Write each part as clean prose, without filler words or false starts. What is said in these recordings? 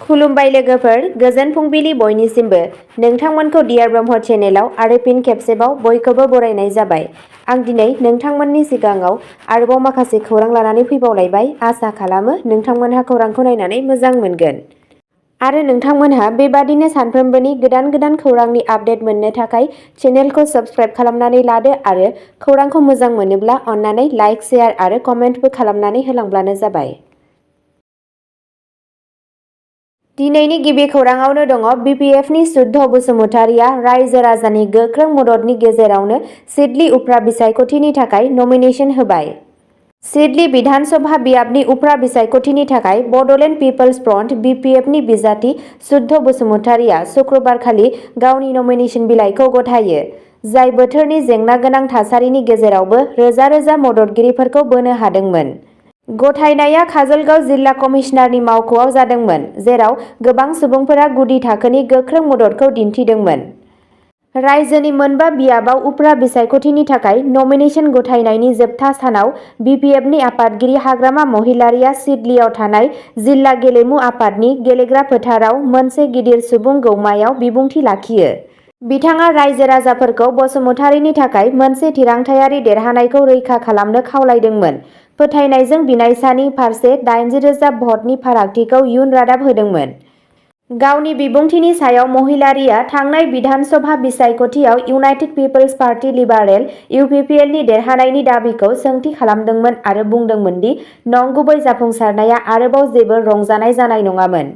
खुलुमबाय लोगोफोर, गोजोन फुंबिलि बयनिसिमबो। नोंथांमोनखौ डियार ब्रह्म चेनेलाव आरो फिन खेबसेबाव बयखौबो बरायनाय जाबाय। आं दिनै नोंथांमोननि सिगाङाव आरोबाव माखासे खौरां लानानै फैबावलायबाय। आसा खालामो नोंथांमोनहा खौरांखौ नायनानै मोजां मोनगोन। आरो नोंथांमोनहा बेबादिनो सानफ्रोमबोनि गोदान खौरांनि आपडेट मोननो थाखाय चेनेलखौ साबस्क्राइब खालामनानै लादो आरो खौरांखौ मोजां मोनोब्ला अन्नानै लाइक, शेयार आरो कमेन्टबो खालामनानै होलांब्लानो जाबाय। दिनैनि गिबि खौराङावनो दङ BPFनि सुद्ध बसुमतारीया रायजो राजानि गोख्रों मददनि गेजेरावनो सिडली उफ्रा बिसायख'थिनि थाखाय नमिनेशन होबाय। सिडली विधान सभा बियाबनि उफ्रा बिसायख'थिनि थाखाय बडोलेण्ड पिपल्स फ्रन्ट BPFनि बिजाथि सुद्ध बसुमतारीया शुक्रबारखालि गावनि नमिनेशन बिलाइखौ गथायो, जाय बोथोरनि जेंना गोनां थासारिनि गेजेरावबो रोजा रोजा मददगिरिफोरखौ बोनो हादोंमोन। गथायनाया काजलगांव जिल्ला कमिशनारनि मावख'आव जादोंमोन, जेराव गोबां सुबुंफोरा गुदि थाखोनि गोख्रों मददखौ दिन्थिदोंमोन। रायजोनि मोनबा बियाबाव उफ्रा बिसायख'थिनि थाखाय नमिनेशन गथायनायनि जोबथा सानाव BPFनि आफादगिरि हाग्रामा महिलारीया सिडलीआव थानाय जिल्ला गेलेमु आफादनि गेलेग्रा फोथाराव मोनसे गिदिर सुबुं गौमायाव बिबुंथि लाखियो। बिथाङा रायजो राजाफोरखौ बसुमतारीनि थाखाय मोनसे थिरांथायारि देरहानायखौ रैखा खालामनो खावलायदोंमोन, फोथायनायजों बिनायसानि फारसे 80,000 भटनि फारागथिखौ इयुन रादाब होदोंमोन। गावनि बिबुंथिनि सायाव महिलारीया थांनाय विधान सभा बिसायख'थियाव इउनाइटेड पिपल्स पार्टी लिबारेल UPPLनि देरहानायनि दाबिखौ सोंथि खालामदोंमोन आरो बुंदोंमोन दि नंगुबै जाफुंसारनाया आरोबाव जेबो रंजानाय जानाय नङामोन।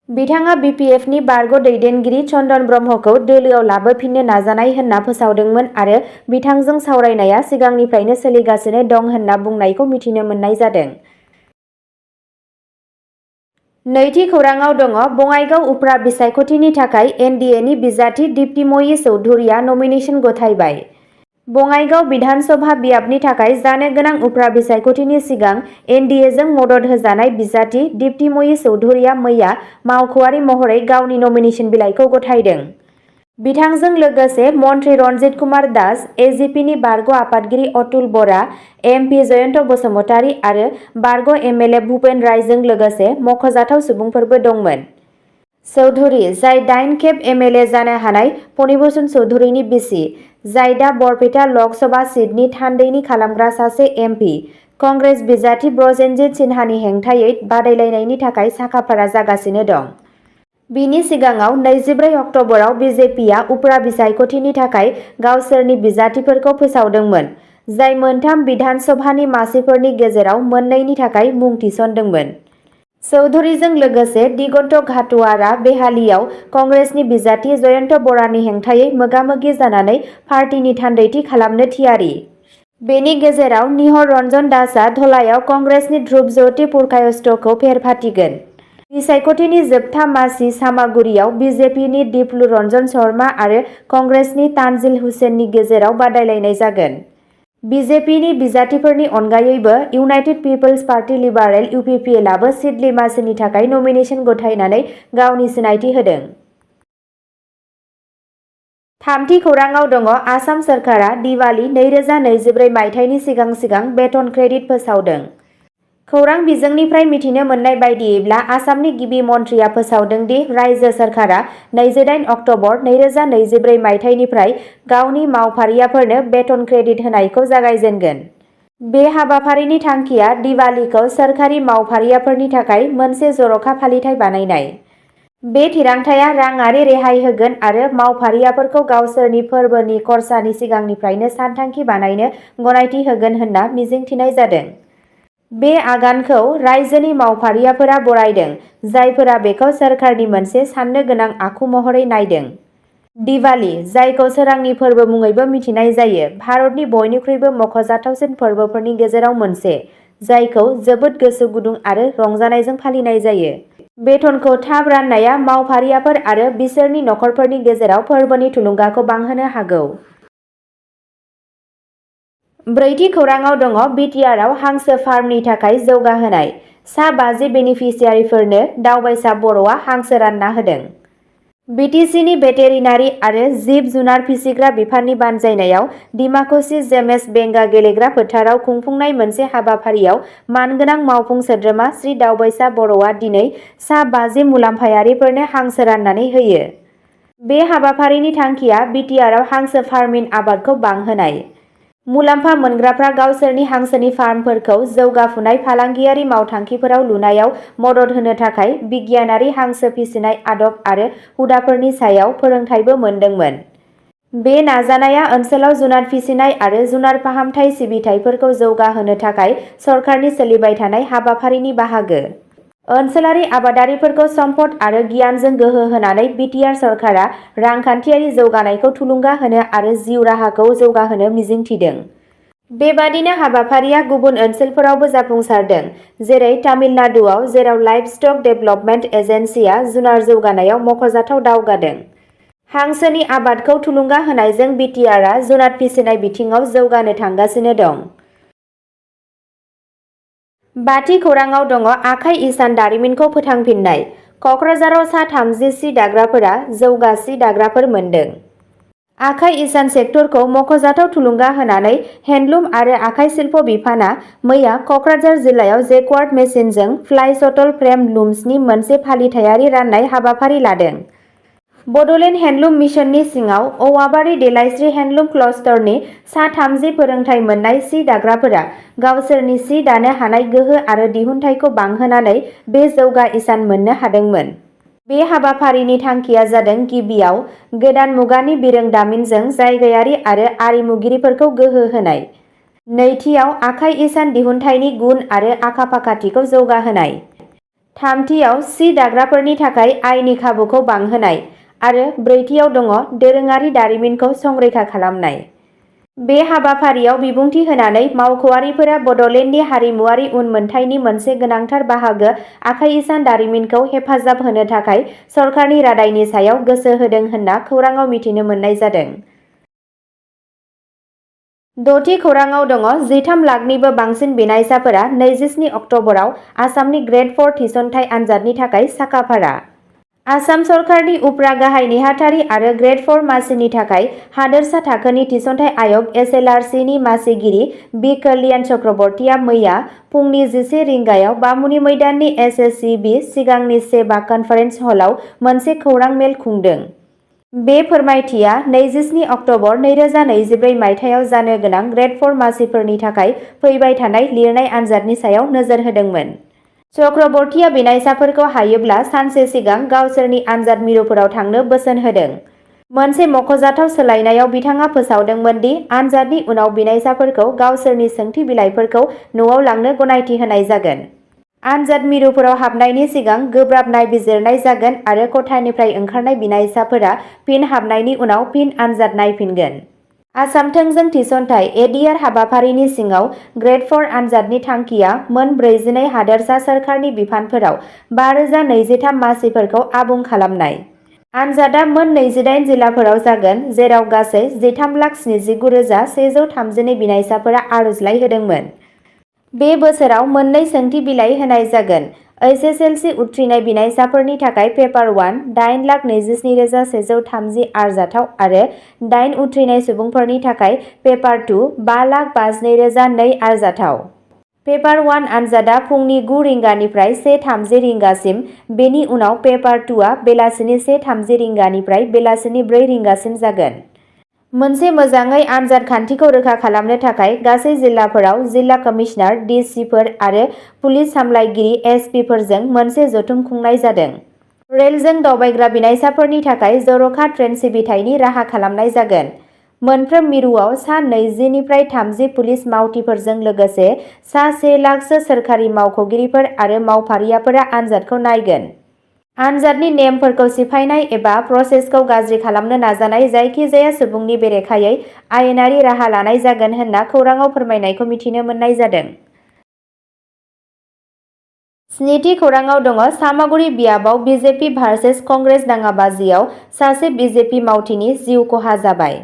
बिथाङा BPFनि बारग' दैदेनगिरि चन्दन ब्रह्मखौ दोलोआव लाबोफिननो नाजानाय होनना फोसावदोंमोन आरो बिथांजों सावरायनाया सिगांनिफ्रायनो सोलिगासिनो दं होनना बुंनायखौ मिथिनो मोननाय जादों। नैथि खौराङाव दङ बङाइगाव उफ्रा बिसायख'थिनि थाखाय NDAनि बिजाथि दीप्तिमयी चौधुरीया नमिनेशन गथायबाय। बङाइगाव विधान सभा बियाबनि थाखाय जानो गोनां उफ्रा बिसायख'थिनि सिगां NDAजों मदद होजानाय बिजाथि दीप्तिमयी चौधुरीया मैया मावख'आरि महरै गावनि नमिनेशन बिलाइखौ गथायदों। बिथांजों लोगोसे मन्त्रि रन्जित कुमार दास, AGPनि बारग' आफादगिरि अतुल बरा, MP जयन्त बसुमतारी आरो बारग' MLA भुपेन रायजों लोगोसे मख'जाथाव सुबुंफोरबो दंमोन। चौधुरी, जाय 8 खेब MLA जानो हानाय फणिभूषण चौधुरीनि बिसि, जाय दा बरपेटा लक सभा सिटनि थान्दैनि खालामग्रा सासे MP, कंग्रेस बिजाथि ब्रजेनजित सिन्हानि हेंथायै बादायलायनायनि थाखाय साखाफारा जागासिनो दं। बिनि सिगाङाव 24 अक्ट'बराव BJPआ उफ्रा बिसायख'थिनि थाखाय गावसोरनि बिजाथिफोरखौ फोसावदोंमोन, जाय मोनथाम विधान सभानि मासिफोरनि गेजेराव मोननैनि थाखाय मुं थिसनदोंमोन। चौधुरीजों लोगोसे दिगन्त घाटुआरआ बेहालीआव कंग्रेसनि बिजाथि जयन्त बरानि हेंथायै मोगा-मोगि जानानै पार्टीनि थान्दैथि खालामनो थियारि। बेनि गेजेराव निहर रन्जन दासआ धलाईआव कंग्रेसनि ध्रुवज्योति पुरकायस्थखौ फेरफाथिगोन। बिसायख'थिनि जोबथा मासि सामागुरियाव BJPनि दिप्लु रन्जन शर्मा आरो कंग्रेसनि तानजिल हुसेननि गेजेराव बादायलायनाय जागोन। BJPनि बिजाथिफोरनि अनगायैबो इउनाइटेड पिपल्स पार्टी लिबारेल UPPLआबो सिडली मासिनि थाखाय नमिनेशन गथायनानै गावनि सिनायथि होदों। थामथि खौराङाव दङ आसाम सोरखारा दिवाली 2024 मायथाइनि सिगां बेथन क्रेडिट फोसावदों। खौरां बिजोंनिफ्राय मिथिनो मोननाय बायदियैब्ला आसामनि गिबि मन्थ्रिया फोसावदों दि रायजो सोरखारा 28 अक्ट'बर 2024 मायथाइनिफ्राय गावनि मावफारियाफोरनो बेथन क्रेडिट होनायखौ जागायजेनगोन। बे हाबाफारिनि थांखिया दिवालीखौ सोरखारि मावफारियाफोरनि थाखाय मोनसे जर'खा फालिथाय बानायनाय। बे थिरांथाया राङारि रेहाय होगोन आरो मावफारियाफोरखौ गावसोरनि फोरबोनि खरसानि सिगांनिफ्रायनो सानथांखि बानायनो गनायथि होगोन होनना मिजिंथिनाय जादों। बे आगानखौ रायजोनि मावफारियाफोरा बरायदों, जायफोरा बेखौ सोरखारनि मोनसे साननो गोनां आखु महरै नायदों। दिवाली, जायखौ सोरांनि फोरबो मुङैबो मिथिनाय जायो, भारतनि बयनिख्रुइबो मख'जाथावसिन फोरबोफोरनि गेजेराव मोनसे, जायखौ जोबोद गोसो गुदुं आरो रंजानायजों फालिनाय जायो। बेथनखौ थाब राननाया मावफारियाफोर आरो बिसोरनि नखरफोरनि गेजेराव फोरबोनि थुलुंगाखौ बांहोनो हागौ। ब्रैथि खौराङाव दङ BTRआव हांसो फार्मनि थाखाय जौगाहोनाय। सा 50 बेनिफिसियारिफोरनो दावबायसा बर'आ हांसो रानना होदों। BTCनि भेटेरिनारि आरो जिब जुनार फिसिग्रा बिफाननि बानजायनायाव डिमाकुसि जेमेस बेंगा गेलेग्रा फोथाराव खुंफुंनाय मोनसे हाबाफारियाव मानगोनां मावफुं सोद्रोमा श्री दावबायसा बर'आ दिनै सा 50 मुलाम्फायारिफोरनो हांसो राननानै होयो। बे हाबाफारिनि थांखिया बिटिआरआव हांसो फार्मिं आबादखौ बांहोनाय। मुलाम्फा मोनग्राफ्रा गावसोरनि हांसोनि फार्मफोरखौ जौगाफुनाय फालांगियारि मावथांखिफोराव लुनायाव मदद होनो थाखाय बिगियानारि हांसो फिसिनाय आदब आरो हुदाफोरनि सायाव फोरोंथायबो मोनदोंमोन। बे नाजानाया ओनसोलाव जुनार फिसिनाय आरो जुनार फाहामथाय सिबिथाइफोरखौ जौगाहोनो थाखाय सरकारनि सोलिबाय थानाय हाबाफारिनि बाहागो। ओनसोलारि आबादारिफोरखौ सम्पद आरो गियानजों गोहो होनानै बिटिआर सरकारा रांखान्थियारि जौगानायखौ थुलुंगा होनो आरो जिउ राहाखौ जौगाहोनो मिजिंथिदों। बेबादिनो हाबाफारिया गुबुन ओनसोलफोरावबो जाफुंसारदों, जेरै तामिलनाडुआव, जेराव लाइभस्टक डेभेलपमेन्ट एजेन्सिआ जुनार जौगानायाव मख'जाथाव दावगादों। हांसोनि आबादखौ थुलुंगा होनायजों बिटिआरआ जुनार फिसिनाय बिथिङाव जौगानो थांगासिनो दं। बाथि खौराङाव दङ आखाइ इसान दारिमिनखौ फोथांफिन्नाय। क'क्राझाराव सा 30 सि दाग्राफोरा जौगा सि दाग्राफोर मोनदों। आखाइ इसान सेक्टरखौ मख'जाथाव थुलुंगा होनानै हेन्डलुम आरो आखाइ शिल्प बिफानआ मैया क'क्राझार जिल्लायाव जेक्वार्ड मेसिनजों फ्लाइ शटल फ्रेम लुम्सनि मोनसे फालिथायारि राननाय हाबाफारि लादों। बड'लेण्ड हेन्डलुम मिशननि सिङाव औवाबारि देलायस्रि हेन्डलुम क्लस्टरनि सा 30 फोरोंथाय मोननाय सि दाग्राफोरा गावसोरनि सि दानो हानाय गोहो आरो दिहुनथाइखौ बांहोनानै बे जौगा इसान मोननो हादोंमोन। बे हाबाफारिनि थांखिया जादों गिबियाव गोदान मुगानि बिरोंदामिनजों जायगायारि आरो आरिमुगिरिफोरखौ गोहो होनाय। नैथियाव आखाइ इसान दिहुनथायनि गुन आरो आखा-फाखाथिखौ जौगाहोनाय। थामथियाव सि दाग्राफोरनि थाखाय आयनि खाबुखौ बांहोनाय आरो ब्रैथियाव दङ दोरोङारि दारिमिनखौ संरैखा खालामनाय। बे हाबाफारियाव बिबुंथि होनानै मावख'आरिफोरा बड'लेण्डनि हारिमुआरि उनमोनथायनि मोनसे गोनांथार बाहागो आखाइ इसान दारिमिनखौ हेफाजाब होनो थाखाय सरकारनि रादायनि सायाव गोसो होदों होनना खौराङाव मिथिनो मोननाय जादों। द'थि खौराङाव दङ 13 लाखनिबो बांसिन बिनायसाफोरा 27 अक्ट'बराव आसामनि ग्रेड 4 थिसनथाइ आनजादनि थाखाय साखाफारा। आसाम सरकारनि उफ्रा गाहाय नेहाथारि आरो ग्रेड 4 मासिनि थाखाय हादोरसा थाखोनि थिसनथाइ आय'ग (SLRC) नि मासिगिरि बि कल्याण चक्रबर्तीया मैया फुंनि 11 रिंगायाव बामुनि मैदाननि SSCB सिगांनि सेबा कनफारेन्स हलाव मोनसे खौरां मेल खुंदों। बे फोरमायथिया 27 अक्ट'बर 2024 मायथाइयाव जानो गोनां ग्रेड 4 मासिफोरनि थाखाय फैबाय थानाय लिरनाय आनजादनि सायाव नोजोर होदोंमोन। चक्रबर्तीया बिनायसाफोरखौ हायोब्ला सानसे सिगां गावसोरनि आनजाद मिरुफोराव थांनो बोसोन होदों। मोनसे मख'जाथाव सोलायनायाव बिथाङा फोसावदोंमोन दि आनजादनि उनाव बिनायसाफोरखौ गावसोरनि सोंथि बिलाइफोरखौ न'आव लांनो गनायथि होनाय जागोन। आनजाद मिरुफोराव हाबनायनि सिगां गोब्राब नायबिजिरनाय जागोन आरो खथानिफ्राय ओंखारनाय बिनायसाफोरा फिन हाबनायनि उनाव फिन आनजाद नायफिनगोन। आसाम थोंजों थिसनथाइ (ADR) हाबाफारिनि सिङाव ग्रेड 4 आनजादनि थांखिया मोन 42 हादोरसा सोरखारनि बिफानफोराव 5023 मासिफोरखौ आबुं खालामनाय। आनजादआ मोन 28 जिल्लाफोराव जागोन, जेराव गासै 13,79,132 बिनायसाफोरा आर'जलाइ होदोंमोन। बे बोसोराव मोननै सोंथि बिलाइ होनाय जागोन। HSLC उथ्रिनाय बिनायसाफोरनि थाखाय पेपार 1 8,27,130 आरजाथाव आरो 8 उथ्रिनाय सुबुंफोरनि थाखाय पेपार 2 5,52,2 आरजाथाव। पेपार 1 आनजादआ फुंनि 9 रिंगानिफ्राय 1:30 रिंगासिम, बेनि उनाव पेपार 2 आ बेलासिनि 1:30 रिंगानिफ्राय बेलासिनि 4 रिंगासिम जागोन। मोनसे मोजाङै आनजाद खान्थिखौ रोखा खालामनो थाखाय गासै जिल्लाफोराव जिल्ला कमिशनार (DCफोर) आरो पुलिस सामलायगिरि (SP)फोरजों मोनसे जथुम खुंनाय जादों। रेलजों दावबायग्रा बिनायसाफोरनि थाखाय जर'खा ट्रेन सिबिथायनि राहा खालामनाय जागोन। मोनफ्रोम मिरुआव सा 20 निफ्राय 30 पुलिस मावथिफोरजों लोगोसे सा 1 लाखसो सोरखारि मावख'गिरिफोर आरो मावफारियाफोरा आनजादखौ नायगोन। आनजादनि नेमफोरखौ सिफायनाय एबा प्रसेसखौ गाज्रि खालामनो नाजानाय जायखिजाया सुबुंनि बेरेखायै आयेनारि राहा लानाय जागोन होनना खौराङाव फोरमायनायखौ मिथिनो मोननाय जादों। स्निथि खौराङाव दङ सामागुरि बियाबाव बिजेपि भार्सेस कंग्रेस दाङाबाजियाव सासे बिजेपि मावथिनि जिउ खहा जाबाय।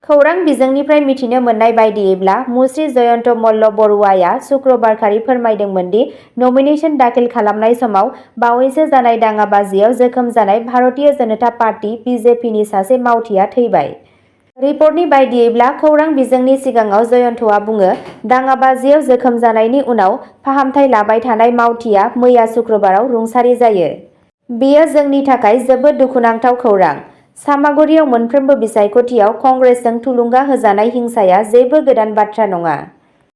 खौरां बिजोंनिफ्राय मिथिनो मोननाय बायदियैब्ला मुश्री जयन्त मल्ल बरुवाया शुक्रबारखालि फोरमायदोंमोन दि नमिनेशन दाखिल खालामनाय समाव बावैसो जानाय दाङाबाजियाव जोखोम जानाय भारतीय जनता पार्टी (BJP)नि सासे मावथिआ थैबाय। रिपर्टनि बायदियैब्ला खौरां बिजोंनि सिगाङाव जयन्तआ बुङो, दाङाबाजियाव जोखोम जानायनि उनाव फाहामथाय लाबाय थानाय मावथिआ मैया शुक्रबाराव रुंसारि जायो। बेयो जोंनि थाखाय जोबोद दुखुनांथाव खौरां। सामागुरियाव मोनफ्रोमबो बिसायख'थियाव कंग्रेसजों थुलुंगा होजानाय हिंसाया जेबो गोदान बाथ्रा नङा।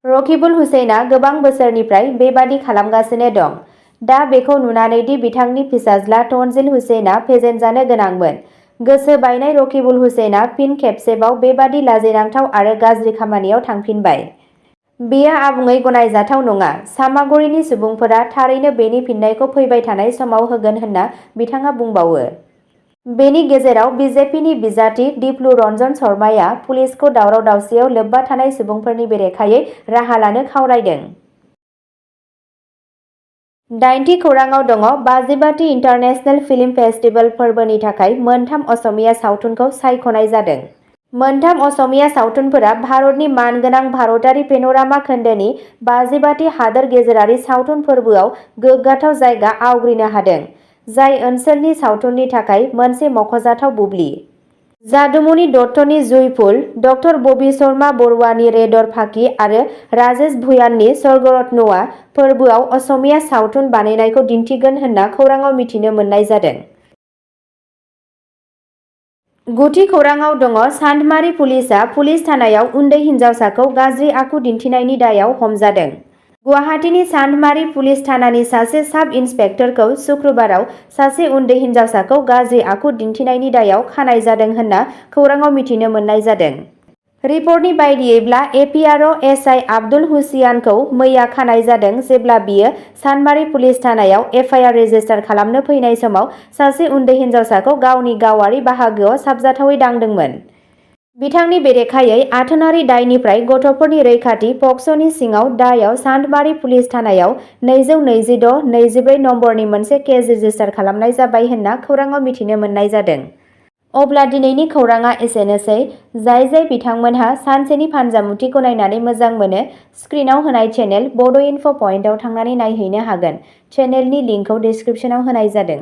रकिबुल हुसैनआ गोबां बोसोरनिफ्राय बेबादि खालामगासिनो दं। दा बेखौ नुनानै दि बिथांनि फिसाज्ला तनजिल हुसैनआ फेजेनजानो गोनांमोन। गोसो बायनाय रकिबुल हुसैनआ फिन खेबसेबाव बेबादि लाजिनांथाव आरो गाज्रि खामानियाव थांफिनबाय। बेयो आबुङै गनायजाथाव नङा। सामागुरिनि सुबुंफोरा थारैनो बेनि फिननायखौ फैबाय थानाय समाव होगोन होनना बिथाङा बुंबावो। बेनि गेजेराव बिजेपिनि बिजाथि दिप्लु रन्जन शर्माया पुलिसखौ दावराव-दावसियाव लोब्बा थानाय सुबुंफोरनि बेरेखायै राहा लानो खावलायदों। 8थि खौराङाव दङ 25थि इन्टारनेशनेल फिल्म फेस्टिभेल फोरबोनि थाखाय मोनथाम असमिया सावथुनखौ सायख'नाय जादों। मोनथाम असमिया सावथुनफोरा भारतनि मानगोनां भारतारि पेन'रामा खोन्दोनि 25थि हादोर गेजेरारि सावथुन फोरबोआव गोग्गाथाव जायगा आवग्रिनो हादों, जाय ओनसोलनि सावथुननि थाखाय मोनसे मख'जाथाव बुब्लि। जादुमणि दत्तनि जुइफुल, ड बबि शर्मा बरुवानि रेदर फाखि आरो राजेश भुयाननि स्वर्गरत्नआ फोरबोआव असमिया सावथुन बानायनायखौ दिन्थिगोन होनना खौराङाव मिथिनो मोननाय जादों। 9थि खौराङाव दङ चान्दमारी पुलिसआ पुलिस थानायाव उन्दै हिनजावसाखौ गाज्रि आखु दिन्थिनायनि दायाव हमजादों। गुवाहाटीनि चान्दमारी पुलिस थानानि सासे साब इन्सपेक्टरखौ शुक्रबाराव सासे उन्दै हिनजावसाखौ गाज्रि आखु दिन्थिनायनि दायाव खानाय जादों होनना खौराङाव मिथिनो मोननाय जादों। रिपर्टनि बायदियैब्ला एपिआरअ एसआइ आब्दुल हुसियानखौ मैया खानाय जादों जेब्ला बियो चान्दमारी पुलिस थानायाव एफआइआर रेजिस्टार खालामनो फैनाय समाव सासे उन्दै हिनजावसाखौ गावनि गावारि बाहागोआव साबजाथावै दांदोंमोन। बिथांनि बेरेखायै आथोनारि दायनिफ्राय गथ'फोरनि रैखाथि पक्स'नि सिङाव दायाव चान्दमारी पुलिस थानायाव 226/24 नम्बरनि मोनसे केस रेजिस्टार खालामनाय जाबाय होनना खौराङाव मिथिनो मोननाय जादों। अब्ला दिनैनि खौराङा एसेनोसै। जाय बिथांमोनहा सानसेनि फानजामुथिखौ नायनानै मोजां मोनो, स्क्रिनआव होनाय चेनेल बड इनफ' पइन्टआव थांनानै नायहैनो हागोन। चेनेलनि लिंकखौ डिस्क्रिप्शनाव होनाय जादों।